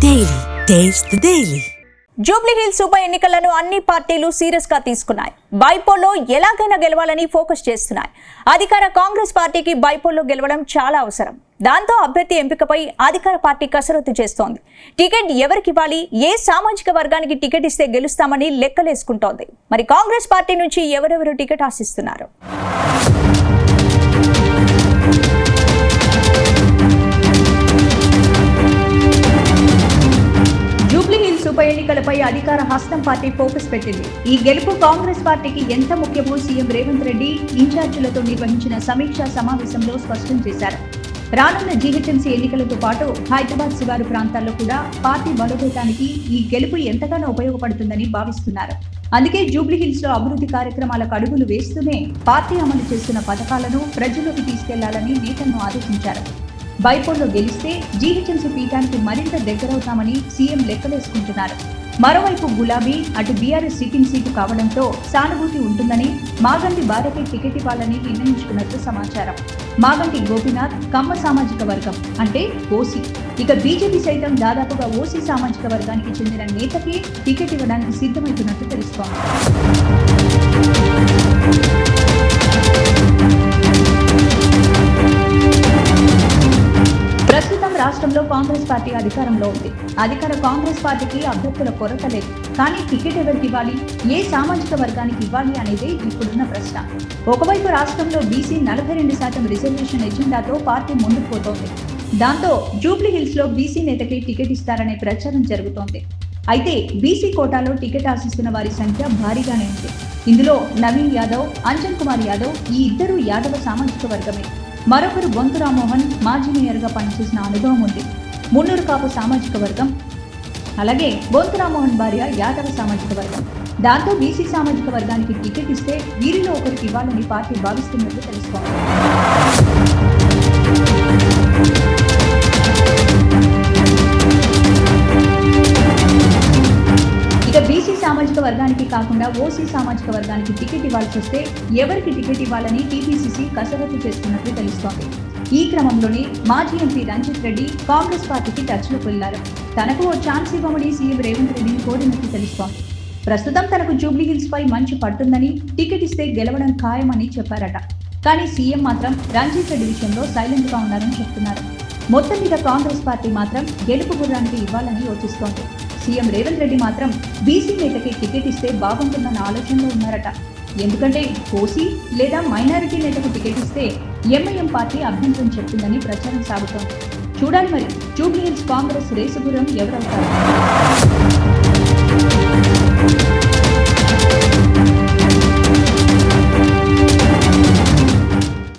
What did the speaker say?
Daily. Taste the Daily. Jubilee hills ఉప ఎన్నికలను అన్ని పార్టీలు సీరియస్ గా తీసుకున్నాయి. బైపోల్లో ఎలాగైనా గెలవాలని ఫోకస్ చేస్తున్నాయి. అధికార కాంగ్రెస్ పార్టీకి బైపోల్లో గెలవడం చాలా అవసరం. దాంతో అభ్యర్థి ఎంపికపై అధికార పార్టీ కసరత్తు చేస్తోంది. టికెట్ ఎవరికి ఇవ్వాలి, ఏ సామాజిక వర్గానికి టికెట్ ఇస్తే గెలుస్తామని లెక్కలేసుకుంటోంది. మరి కాంగ్రెస్ పార్టీ నుంచి ఎవరెవరు టికెట్ ఆశిస్తున్నారు? జూబ్లీ హిల్స్ ఉప ఎన్నికలపై అధికార హస్తం పార్టీ ఫోకస్ పెట్టింది. ఈ గెలుపు కాంగ్రెస్ పార్టీకి ఎంత ముఖ్యమో సీఎం రేవంత్ రెడ్డి ఇన్ఛార్జీలతో నిర్వహించిన సమీక్షా సమావేశంలో స్పష్టం చేశారు. రానున్న జీహెచ్ఎంసీ ఎన్నికలతో పాటు హైదరాబాద్ శివారు ప్రాంతాల్లో కూడా పార్టీ బలోపేతానికి ఈ గెలుపు ఎంతగానో ఉపయోగపడుతుందని భావిస్తున్నారు. అందుకే జూబ్లీ హిల్స్ లో అభివృద్ధి కార్యక్రమాలకు అడుగులు వేస్తూనే పార్టీ అమలు చేస్తున్న పథకాలను ప్రజల్లోకి తీసుకెళ్లాలని నేతలను ఆదేశించారు. బైపోల్లో గెలిస్తే జీహెచ్ఎంసీ పీఠానికి మరింత దగ్గరవుతామని సీఎం లెక్కలేసుకుంటున్నారు. మరోవైపు గులాబీ అటు బీఆర్ఎస్ సిట్టింగ్ సీటు కావడంతో సానుభూతి ఉంటుందని మాగంటి భార్యకి టికెట్ ఇవ్వాలని నిర్ణయించుకున్నట్లు సమాచారం. మాగంటి గోపీనాథ్ కమ్మ సామాజిక వర్గం అంటే ఓసీ. ఇక బీజేపీ సైతం దాదాపుగా ఓసీ సామాజిక వర్గానికి చెందిన నేతకి టికెట్ ఇవ్వడానికి సిద్ధమవుతున్నట్లు తెలుస్తోంది. ప్రస్తుతం రాష్ట్రంలో కాంగ్రెస్ పార్టీ అధికారంలో ఉంది. అధికార కాంగ్రెస్ పార్టీకి అభ్యర్థుల కొరత లేదు. కానీ టికెట్ ఎవరికి ఇవ్వాలి, ఏ సామాజిక వర్గానికి ఇవ్వాలి అనేది ఇప్పుడున్న ప్రశ్న. ఒకవైపు రాష్ట్రంలో బీసీ 42% రిజర్వేషన్ ఎజెండాతో పార్టీ ముందుకు పోతోంది. దాంతో జూబ్లీ హిల్స్ లో బీసీ నేతకి టికెట్ ఇస్తారనే ప్రచారం జరుగుతోంది. అయితే బీసీ కోటాలో టికెట్ ఆశిస్తున్న వారి సంఖ్య భారీగానే ఉంది. ఇందులో నవీన్ యాదవ్, అంజన్ కుమార్ యాదవ్ ఈ ఇద్దరు యాదవ సామాజిక వర్గమే. మరొకరు బొంతు రామ్మోహన్ మాజీ మేయర్గా పనిచేసిన అనుభవం ఉంది. మున్నూరు కాపు సామాజిక వర్గం, అలాగే బొంతు రామ్మోహన్ భార్య యాదవ సామాజిక వర్గం. దాంతో బీసీ సామాజిక వర్గానికి టికెట్ ఇస్తే వీరిలో ఒకరికి ఇవ్వాలని పార్టీ భావిస్తున్నట్లు తెలుస్తోంది. ఇక బీసీ సామాజిక వర్గానికి కాకుండా ఓసీ సామాజిక వర్గానికి టికెట్ ఇవ్వాల్సి వస్తే ఎవరికి టికెట్ ఇవ్వాలని టీపీసీసీ కసరత్తు చేస్తున్నట్లు తెలుస్తోంది. ఈ క్రమంలోనే మాజీ ఎంపీ రంజిత్ రెడ్డి కాంగ్రెస్ పార్టీకి టచ్లోకి వెళ్లారు. తనకు ఓ ఛాన్స్ ఇవ్వమని సీఎం రేవంత్ రెడ్డిని కోరినట్లు తెలుస్తోంది. ప్రస్తుతం తనకు జూబ్లీ హిల్స్ పై మంచి పట్టుందని, టికెట్ ఇస్తే గెలవడం ఖాయమని చెప్పారట. కానీ సీఎం మాత్రం రంజిత్ రెడ్డి విషయంలో సైలెంట్ గా ఉన్నారని చెప్తున్నారు. మొత్తం మీద కాంగ్రెస్ పార్టీ మాత్రం గెలుపు గుర్రానికి ఇవ్వాలని యోచిస్తోంది. సీఎం రేవంత్ రెడ్డి మాత్రం బీసీ నేతకి టికెట్ ఇస్తే బాగుంటుందన్న ఆలోచనలో ఉన్నారట. ఎందుకంటే ఓసీ లేదా మైనారిటీ నేతకు టికెట్ ఇస్తే ఎంఐఎం పార్టీ అభ్యంతరం చెప్తుందని ప్రచారం సాగుతోంది. చూడాలి మరి జూబ్లీ హిల్స్ కాంగ్రెస్ రేసు గుర్రం ఎవరవుతారు.